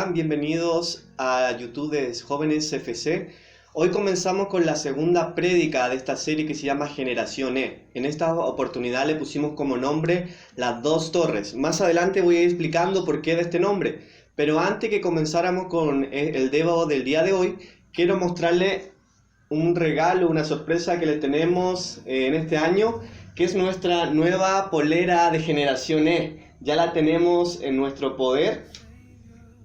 están? Bienvenidos a YouTube de Jóvenes FC. Hoy comenzamos con la segunda prédica de esta serie que se llama Generación E. En esta oportunidad le pusimos como nombre Las Dos Torres. Más adelante voy a ir explicando por qué de este nombre. Pero antes que comenzáramos con el devo del día de hoy, quiero mostrarle un regalo, una sorpresa que le tenemos en este año, que es nuestra nueva polera de Generación E. Ya la tenemos en nuestro poder.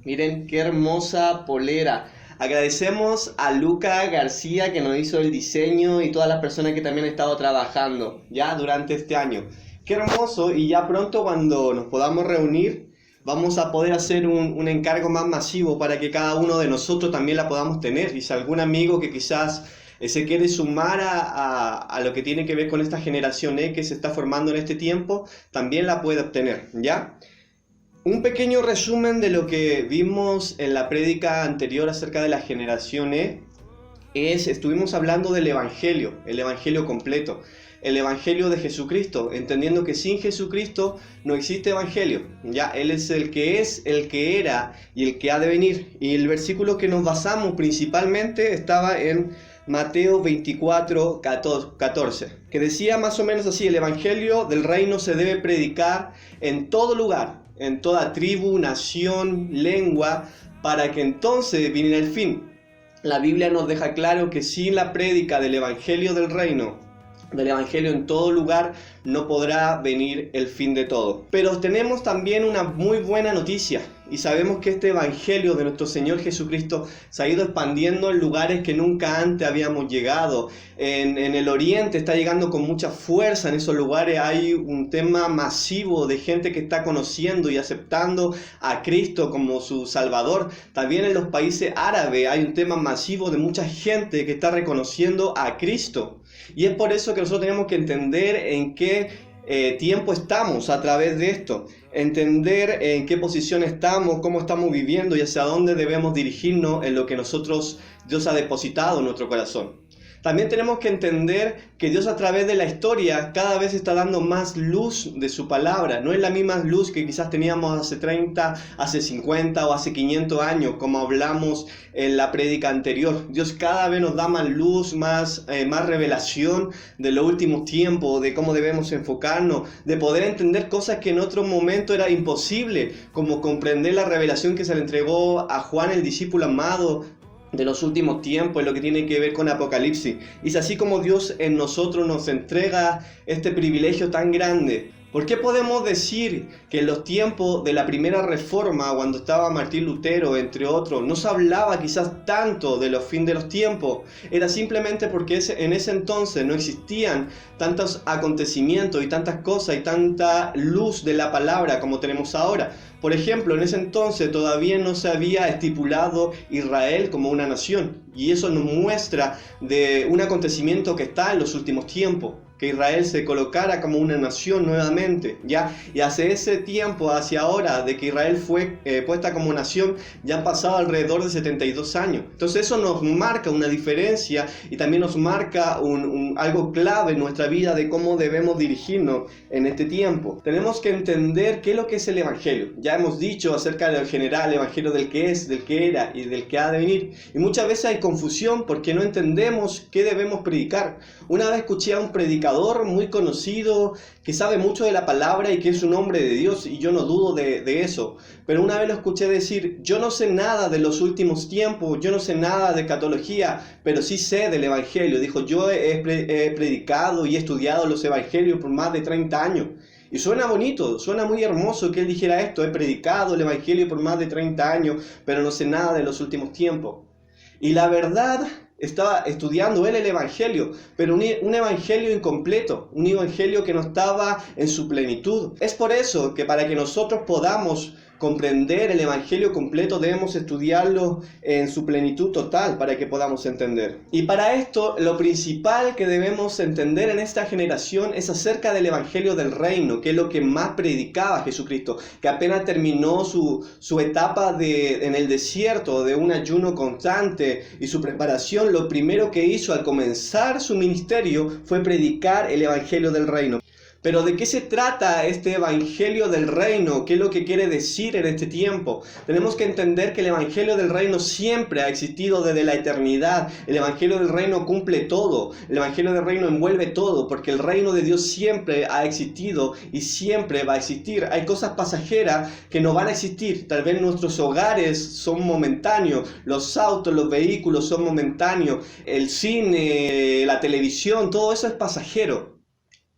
Miren qué hermosa polera. Agradecemos a Luca García que nos hizo el diseño y todas las personas que también han estado trabajando ya durante este año. Qué hermoso, y ya pronto cuando nos podamos reunir vamos a poder hacer un encargo más masivo para que cada uno de nosotros también la podamos tener. Y si algún amigo que quizás se quiere sumar a lo que tiene que ver con esta generación E que se está formando en este tiempo, también la puede obtener, ¿ya? Un pequeño resumen de lo que vimos en la prédica anterior acerca de la generación E estuvimos hablando del Evangelio, el Evangelio completo, el Evangelio de Jesucristo, entendiendo que sin Jesucristo no existe Evangelio, ya Él es, el que era y el que ha de venir. Y el versículo que nos basamos principalmente estaba en Mateo 24, 14, que decía más o menos así: el Evangelio del reino se debe predicar en todo lugar, en toda tribu, nación, lengua, para que entonces viniera el fin. La Biblia nos deja claro que sin la prédica del Evangelio del reino, del Evangelio en todo lugar, no podrá venir el fin de todo. Pero tenemos también una muy buena noticia, y sabemos que este Evangelio de nuestro Señor Jesucristo se ha ido expandiendo en lugares que nunca antes habíamos llegado. En el Oriente está llegando con mucha fuerza. En esos lugares hay un tema masivo de gente que está conociendo y aceptando a Cristo como su Salvador. También en los países árabes hay un tema masivo de mucha gente que está reconociendo a Cristo. Y es por eso que nosotros tenemos que entender en qué tiempo estamos a través de esto, entender en qué posición estamos, cómo estamos viviendo y hacia dónde debemos dirigirnos en lo que Dios ha depositado en nuestro corazón. También tenemos que entender que Dios a través de la historia cada vez está dando más luz de su palabra. No es la misma luz que quizás teníamos hace 30, hace 50 o hace 500 años, como hablamos en la prédica anterior. Dios cada vez nos da más luz, más revelación de los últimos tiempos, de cómo debemos enfocarnos, de poder entender cosas que en otro momento era imposible, como comprender la revelación que se le entregó a Juan, el discípulo amado de los últimos tiempos, en lo que tiene que ver con Apocalipsis. Y es así como Dios en nosotros nos entrega este privilegio tan grande. ¿Por qué podemos decir que en los tiempos de la primera reforma, cuando estaba Martín Lutero, entre otros, no se hablaba quizás tanto de los fin de los tiempos? Era simplemente porque en ese entonces no existían tantos acontecimientos y tantas cosas y tanta luz de la palabra como tenemos ahora. Por ejemplo, en ese entonces todavía no se había estipulado Israel como una nación, y eso nos muestra de un acontecimiento que está en los últimos tiempos, que Israel se colocara como una nación nuevamente, ¿ya? Y hace ese tiempo, hacia ahora, de que Israel fue puesta como nación, ya han pasado alrededor de 72 años. Entonces eso nos marca una diferencia y también nos marca algo clave en nuestra vida de cómo debemos dirigirnos en este tiempo. Tenemos que entender qué es lo que es el Evangelio. Ya hemos dicho acerca del general Evangelio del que es, del que era y del que ha de venir. Y muchas veces hay confusión porque no entendemos qué debemos predicar. Una vez escuché a un predicador muy conocido que sabe mucho de la palabra y que es un hombre de Dios, y yo no dudo de eso, pero una vez lo escuché decir: yo no sé nada de los últimos tiempos, yo no sé nada de escatología, pero sí sé del Evangelio. Dijo: yo he predicado y he estudiado los Evangelios por más de 30 años. Y suena bonito, suena muy hermoso que él dijera esto: he predicado el Evangelio por más de 30 años, pero no sé nada de los últimos tiempos. Y la verdad, estaba estudiando él el Evangelio, pero un Evangelio incompleto, un Evangelio que no estaba en su plenitud. Es por eso que para que nosotros podamos comprender el Evangelio completo debemos estudiarlo en su plenitud total para que podamos entender. Y para esto lo principal que debemos entender en esta generación es acerca del Evangelio del reino, que es lo que más predicaba Jesucristo, que apenas terminó su etapa en el desierto de un ayuno constante y su preparación. Lo primero que hizo al comenzar su ministerio fue predicar el Evangelio del reino. Pero ¿de qué se trata este evangelio del reino? ¿Qué es lo que quiere decir en este tiempo? Tenemos que entender que el evangelio del reino siempre ha existido desde la eternidad. El evangelio del reino cumple todo. El evangelio del reino envuelve todo, porque el reino de Dios siempre ha existido y siempre va a existir. Hay cosas pasajeras que no van a existir. Tal vez nuestros hogares son momentáneos, los autos, los vehículos son momentáneos, el cine, la televisión, todo eso es pasajero.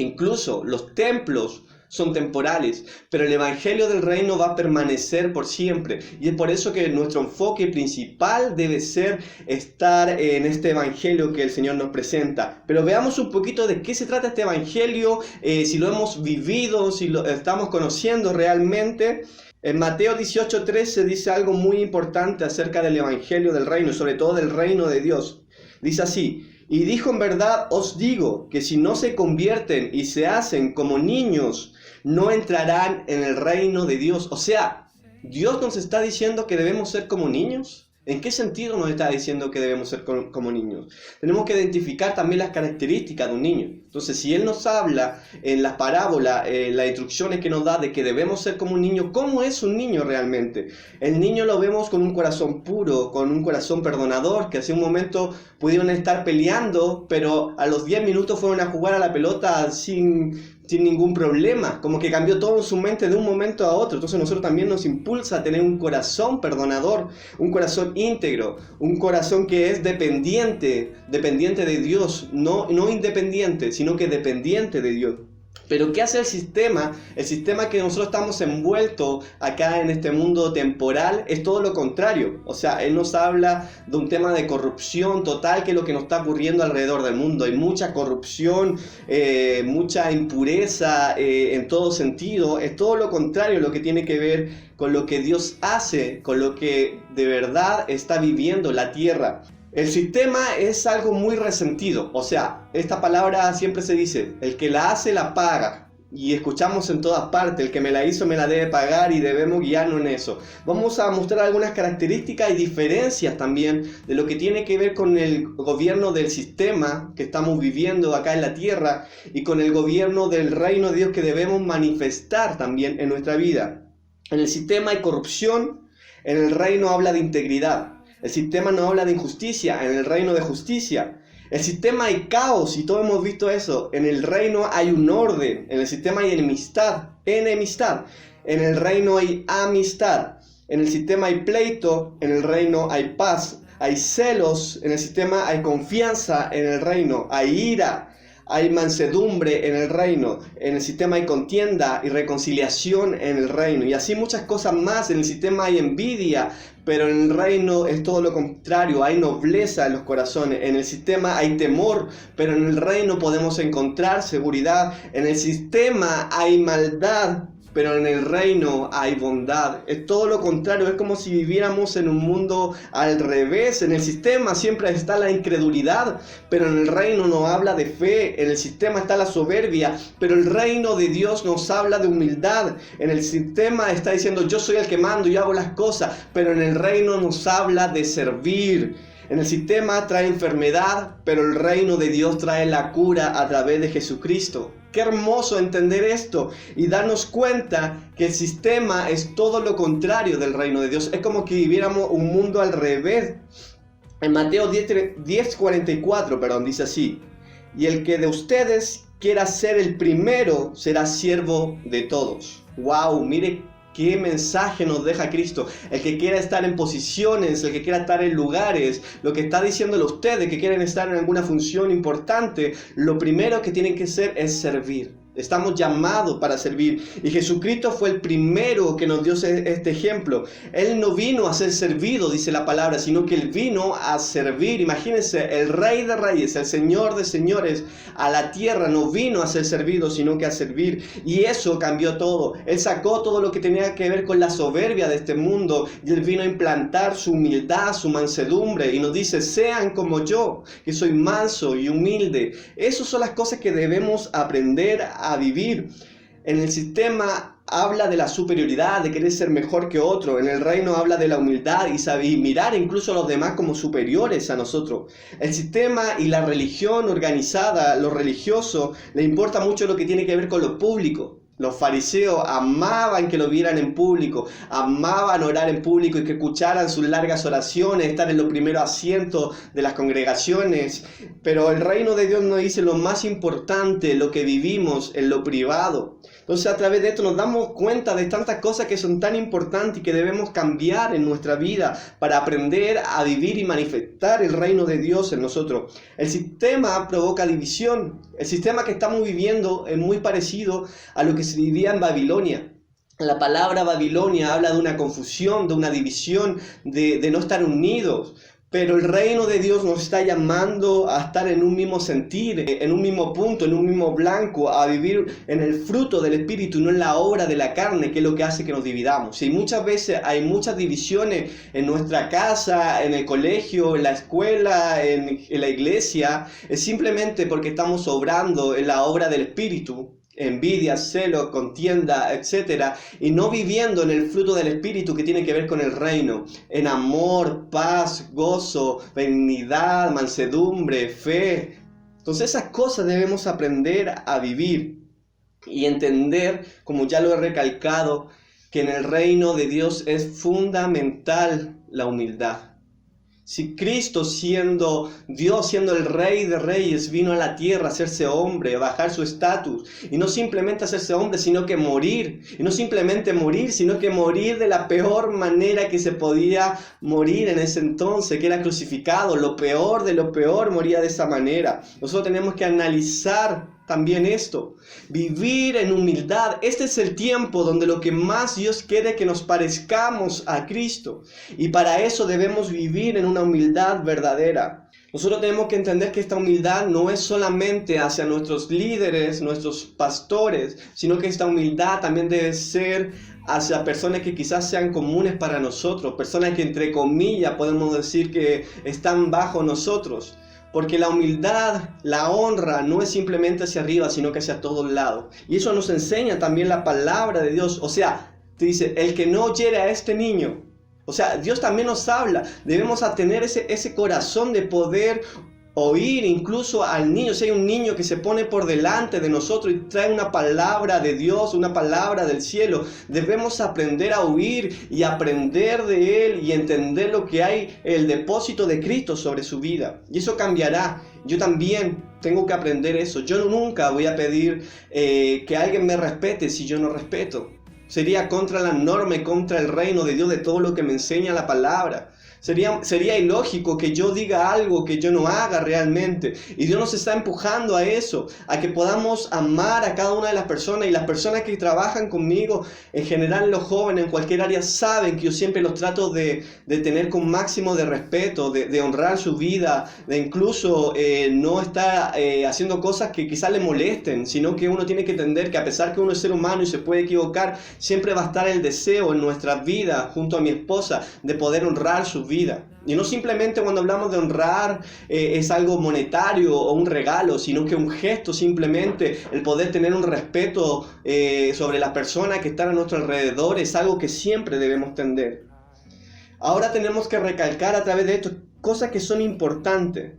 Incluso los templos son temporales, pero el evangelio del reino va a permanecer por siempre. Y es por eso que nuestro enfoque principal debe ser estar en este evangelio que el Señor nos presenta. Pero veamos un poquito de qué se trata este evangelio, si lo hemos vivido, si lo estamos conociendo realmente. En Mateo 18:13 dice algo muy importante acerca del evangelio del reino, sobre todo del reino de Dios. Dice así: y dijo, en verdad os digo, que si no se convierten y se hacen como niños, no entrarán en el reino de Dios. O sea, ¿Dios nos está diciendo que debemos ser como niños? ¿En qué sentido nos está diciendo que debemos ser como niños? Tenemos que identificar también las características de un niño. Entonces, si Él nos habla en las parábolas, las instrucciones que nos da de que debemos ser como un niño, ¿cómo es un niño realmente? El niño lo vemos con un corazón puro, con un corazón perdonador, que hace un momento pudieron estar peleando, pero a los 10 minutos fueron a jugar a la pelota sin ningún problema, como que cambió todo en su mente de un momento a otro. Entonces nosotros también nos impulsa a tener un corazón perdonador, un corazón íntegro, un corazón que es dependiente de Dios, no independiente, sino que dependiente de Dios. Pero ¿qué hace el sistema? El sistema que nosotros estamos envueltos acá en este mundo temporal es todo lo contrario. O sea, Él nos habla de un tema de corrupción total, que es lo que nos está ocurriendo alrededor del mundo. Hay mucha corrupción, mucha impureza en todo sentido. Es todo lo contrario lo que tiene que ver con lo que Dios hace, con lo que de verdad está viviendo la tierra. El sistema es algo muy resentido, o sea, esta palabra siempre se dice, el que la hace la paga, y escuchamos en todas partes, el que me la hizo me la debe pagar y debemos guiarnos en eso. Vamos a mostrar algunas características y diferencias también de lo que tiene que ver con el gobierno del sistema que estamos viviendo acá en la tierra y con el gobierno del reino de Dios que debemos manifestar también en nuestra vida. En el sistema hay corrupción, en el reino habla de integridad. El sistema no habla de injusticia, en el reino de justicia. El sistema hay caos y todos hemos visto eso. En el reino hay un orden, en el sistema hay enemistad. En el reino hay amistad. En el sistema hay pleito, en el reino hay paz. Hay celos, en el sistema hay confianza, en el reino hay ira. Hay mansedumbre en el reino, en el sistema hay contienda y reconciliación en el reino. Y así muchas cosas más. En el sistema hay envidia, pero en el reino es todo lo contrario. Hay nobleza en los corazones. En el sistema hay temor, pero en el reino podemos encontrar seguridad. En el sistema hay maldad, pero en el reino hay bondad. Es todo lo contrario, es como si viviéramos en un mundo al revés. En el sistema siempre está la incredulidad, pero en el reino nos habla de fe. En el sistema está la soberbia, pero el reino de Dios nos habla de humildad. En el sistema está diciendo yo soy el que mando, yo hago las cosas, pero en el reino nos habla de servir. En el sistema trae enfermedad, pero el reino de Dios trae la cura a través de Jesucristo. Qué hermoso entender esto y darnos cuenta que el sistema es todo lo contrario del reino de Dios. Es como que viviéramos un mundo al revés. En Mateo 10:44, dice así: y el que de ustedes quiera ser el primero será siervo de todos. ¡Wow! Mire qué mensaje nos deja Cristo. El que quiera estar en posiciones, el que quiera estar en lugares, lo que está diciéndole a ustedes que quieren estar en alguna función importante, lo primero que tienen que hacer es servir. Estamos llamados para servir. Y Jesucristo fue el primero que nos dio este ejemplo. Él no vino a ser servido, dice la palabra, sino que Él vino a servir. Imagínense, el Rey de Reyes, el Señor de Señores, a la tierra no vino a ser servido, sino que a servir. Y eso cambió todo. Él sacó todo lo que tenía que ver con la soberbia de este mundo. Y Él vino a implantar su humildad, su mansedumbre. Y nos dice, sean como yo, que soy manso y humilde. Esas son las cosas que debemos aprender a vivir. En el sistema habla de la superioridad, de querer ser mejor que otro. En el reino habla de la humildad y mirar incluso a los demás como superiores a nosotros. El sistema y la religión organizada, lo religioso, le importa mucho lo que tiene que ver con lo público. Los fariseos amaban que lo vieran en público, amaban orar en público y que escucharan sus largas oraciones, estar en los primeros asientos de las congregaciones. Pero el reino de Dios nos dice lo más importante, lo que vivimos en lo privado. Entonces a través de esto nos damos cuenta de tantas cosas que son tan importantes y que debemos cambiar en nuestra vida para aprender a vivir y manifestar el reino de Dios en nosotros. El sistema provoca división. El sistema que estamos viviendo es muy parecido a lo que se vivía en Babilonia. La palabra Babilonia habla de una confusión, de una división, de no estar unidos. Pero el reino de Dios nos está llamando a estar en un mismo sentir, en un mismo punto, en un mismo blanco, a vivir en el fruto del Espíritu, no en la obra de la carne, que es lo que hace que nos dividamos. Y muchas veces hay muchas divisiones en nuestra casa, en el colegio, en la escuela, en la iglesia, es simplemente porque estamos obrando en la obra del Espíritu. Envidia, celo, contienda, etc. Y no viviendo en el fruto del Espíritu que tiene que ver con el reino, en amor, paz, gozo, benignidad, mansedumbre, fe. Entonces esas cosas debemos aprender a vivir y entender, como ya lo he recalcado, que en el reino de Dios es fundamental la humildad. Si Cristo, siendo Dios, siendo el Rey de Reyes, vino a la tierra a hacerse hombre, a bajar su estatus, y no simplemente hacerse hombre, sino que morir, y no simplemente morir, sino que morir de la peor manera que se podía morir en ese entonces, que era crucificado, lo peor de lo peor, moría de esa manera. Nosotros tenemos que analizar también esto, vivir en humildad. Este es el tiempo donde lo que más Dios quiere que nos parezcamos a Cristo, y para eso debemos vivir en una humildad verdadera. Nosotros tenemos que entender que esta humildad no es solamente hacia nuestros líderes, nuestros pastores, sino que esta humildad también debe ser hacia personas que quizás sean comunes para nosotros, personas que entre comillas podemos decir que están bajo nosotros. Porque la humildad, la honra, no es simplemente hacia arriba, sino que hacia todos lados. Y eso nos enseña también la palabra de Dios. O sea, te dice, el que no hiere a este niño. O sea, Dios también nos habla. Debemos tener ese corazón de poder oír incluso al niño. Si hay un niño que se pone por delante de nosotros y trae una palabra de Dios, una palabra del cielo, debemos aprender a oír y aprender de él y entender lo que hay, el depósito de Cristo sobre su vida. Y eso cambiará. Yo también tengo que aprender eso. Yo nunca voy a pedir que alguien me respete si yo no respeto. Sería contra la norma y contra el reino de Dios, de todo lo que me enseña la palabra. Sería ilógico que yo diga algo que yo no haga realmente. Y Dios nos está empujando a eso, a que podamos amar a cada una de las personas. Y las personas que trabajan conmigo, en general los jóvenes en cualquier área, saben que yo siempre los trato de tener con máximo de respeto, de honrar su vida, de incluso no estar haciendo cosas que quizás le molesten, sino que uno tiene que entender que a pesar que uno es ser humano y se puede equivocar, siempre va a estar el deseo en nuestra vida, junto a mi esposa, de poder honrar su vida. Y no simplemente cuando hablamos de honrar es algo monetario o un regalo, sino que un gesto, simplemente el poder tener un respeto sobre las personas que están a nuestro alrededor es algo que siempre debemos tener. Ahora tenemos que recalcar a través de esto cosas que son importantes.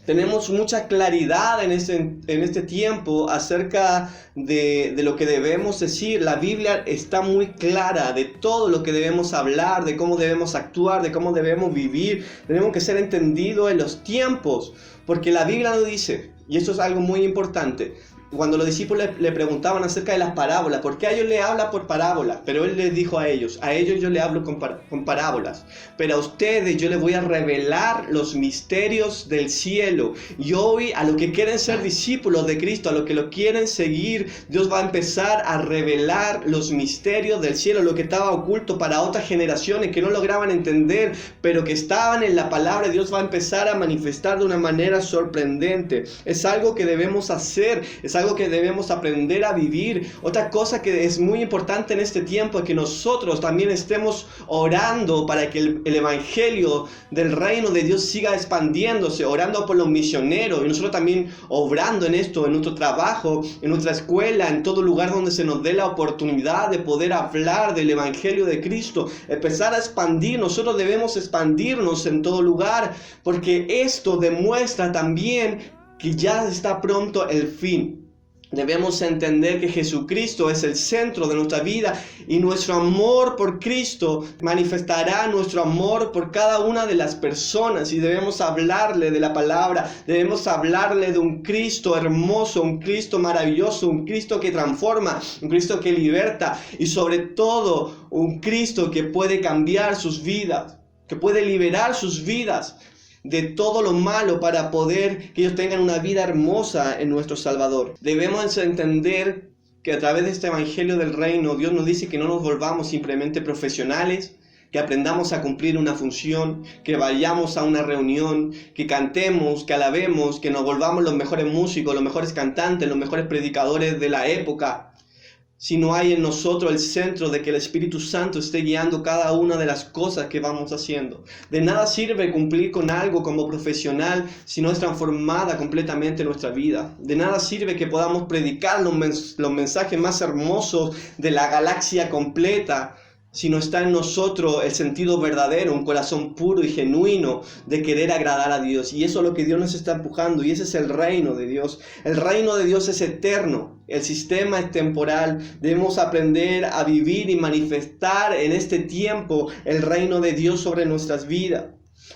Tenemos mucha claridad en este tiempo acerca de lo que debemos decir. La Biblia está muy clara de todo lo que debemos hablar, de cómo debemos actuar, de cómo debemos vivir. Tenemos que ser entendidos en los tiempos, porque la Biblia nos dice, y esto es algo muy importante, cuando los discípulos le preguntaban acerca de las parábolas, ¿por qué a ellos le habla por parábolas? Pero él les dijo a ellos yo le hablo con parábolas, pero a ustedes yo les voy a revelar los misterios del cielo. Y hoy a los que quieren ser discípulos de Cristo, a los que lo quieren seguir, Dios va a empezar a revelar los misterios del cielo, lo que estaba oculto para otras generaciones que no lograban entender, pero que estaban en la palabra. Dios va a empezar a manifestar de una manera sorprendente. Es algo que debemos hacer, es algo algo que debemos aprender a vivir. Otra cosa que es muy importante en este tiempo es que nosotros también estemos orando para que el evangelio del reino de Dios siga expandiéndose, orando por los misioneros, y nosotros también obrando en esto, en nuestro trabajo, en nuestra escuela, en todo lugar donde se nos dé la oportunidad de poder hablar del evangelio de Cristo, empezar a expandir. Nosotros debemos expandirnos en todo lugar, porque esto demuestra también que ya está pronto el fin. Debemos entender que Jesucristo es el centro de nuestra vida, y nuestro amor por Cristo manifestará nuestro amor por cada una de las personas, y debemos hablarle de la palabra, debemos hablarle de un Cristo hermoso, un Cristo maravilloso, un Cristo que transforma, un Cristo que liberta, y sobre todo un Cristo que puede cambiar sus vidas, que puede liberar sus vidas de todo lo malo para poder que ellos tengan una vida hermosa en nuestro Salvador. Debemos entender que a través de este evangelio del reino, Dios nos dice que no nos volvamos simplemente profesionales, que aprendamos a cumplir una función, que vayamos a una reunión, que cantemos, que alabemos, que nos volvamos los mejores músicos, los mejores cantantes, los mejores predicadores de la época. Si no hay en nosotros el centro de que el Espíritu Santo esté guiando cada una de las cosas que vamos haciendo. De nada sirve cumplir con algo como profesional si no es transformada completamente nuestra vida. De nada sirve que podamos predicar los mensajes más hermosos de la galaxia completa si no está en nosotros el sentido verdadero, un corazón puro y genuino de querer agradar a Dios. Y eso es lo que Dios nos está empujando, y ese es el reino de Dios. El reino de Dios es eterno, el sistema es temporal. Debemos aprender a vivir y manifestar en este tiempo el reino de Dios sobre nuestras vidas.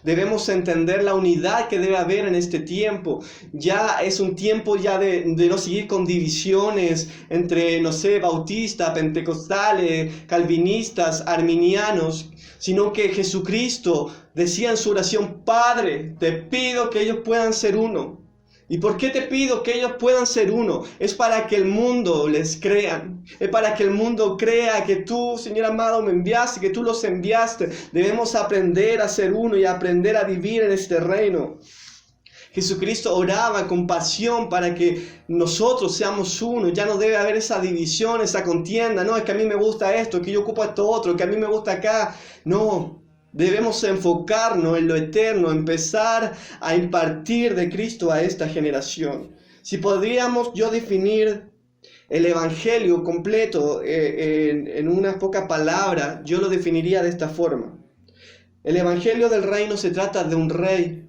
Debemos entender la unidad que debe haber en este tiempo. Ya es un tiempo ya de no seguir con divisiones entre, bautistas, pentecostales, calvinistas, arminianos, sino que Jesucristo decía en su oración: Padre, te pido que ellos puedan ser uno. ¿Y por qué te pido que ellos puedan ser uno? Es para que el mundo les crean. Es para que el mundo crea que tú, Señor amado, me enviaste, que tú los enviaste. Debemos aprender a ser uno y aprender a vivir en este reino. Jesucristo oraba con pasión para que nosotros seamos uno. Ya no debe haber esa división, esa contienda. No, es que a mí me gusta esto, que yo ocupo esto otro, que a mí me gusta acá. No. Debemos enfocarnos en lo eterno, empezar a impartir de Cristo a esta generación. Si podríamos yo definir el evangelio completo en unas pocas palabras, yo lo definiría de esta forma. El evangelio del reino se trata de un rey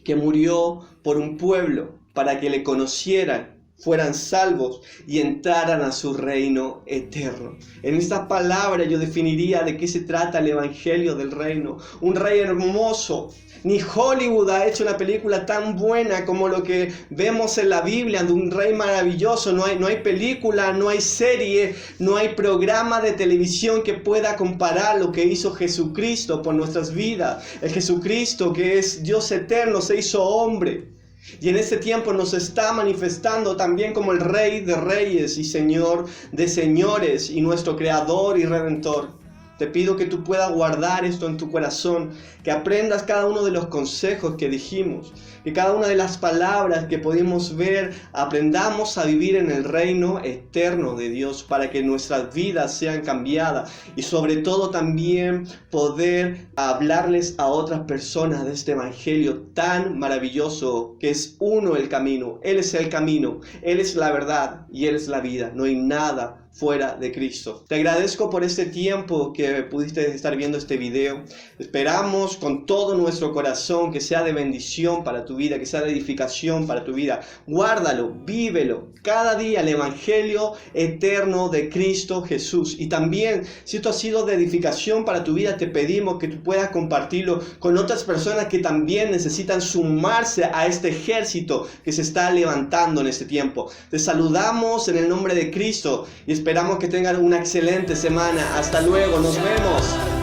que murió por un pueblo para que le conocieran, fueran salvos y entraran a su reino eterno. En esta palabra yo definiría de qué se trata el evangelio del reino. Un rey hermoso. Ni Hollywood ha hecho una película tan buena como lo que vemos en la Biblia, de un rey maravilloso. No hay película, no hay serie, no hay programa de televisión que pueda comparar lo que hizo Jesucristo por nuestras vidas. El Jesucristo, que es Dios eterno, se hizo hombre. Y en este tiempo nos está manifestando también como el Rey de Reyes y Señor de Señores, y nuestro Creador y Redentor. Te pido que tú puedas guardar esto en tu corazón, que aprendas cada uno de los consejos que dijimos, que cada una de las palabras que pudimos ver, aprendamos a vivir en el reino eterno de Dios para que nuestras vidas sean cambiadas, y sobre todo también poder hablarles a otras personas de este evangelio tan maravilloso, que es uno el camino. Él es el camino, Él es la verdad y Él es la vida. No hay nada fuera de Cristo. Te agradezco por este tiempo que pudiste estar viendo este video. Esperamos con todo nuestro corazón que sea de bendición para tu vida, que sea de edificación para tu vida. Guárdalo, vívelo cada día, el evangelio eterno de Cristo Jesús. Y también, si esto ha sido de edificación para tu vida, te pedimos que tú puedas compartirlo con otras personas que también necesitan sumarse a este ejército que se está levantando en este tiempo. Te saludamos en el nombre de Cristo y esperamos que tengan una excelente semana. Hasta luego, nos vemos.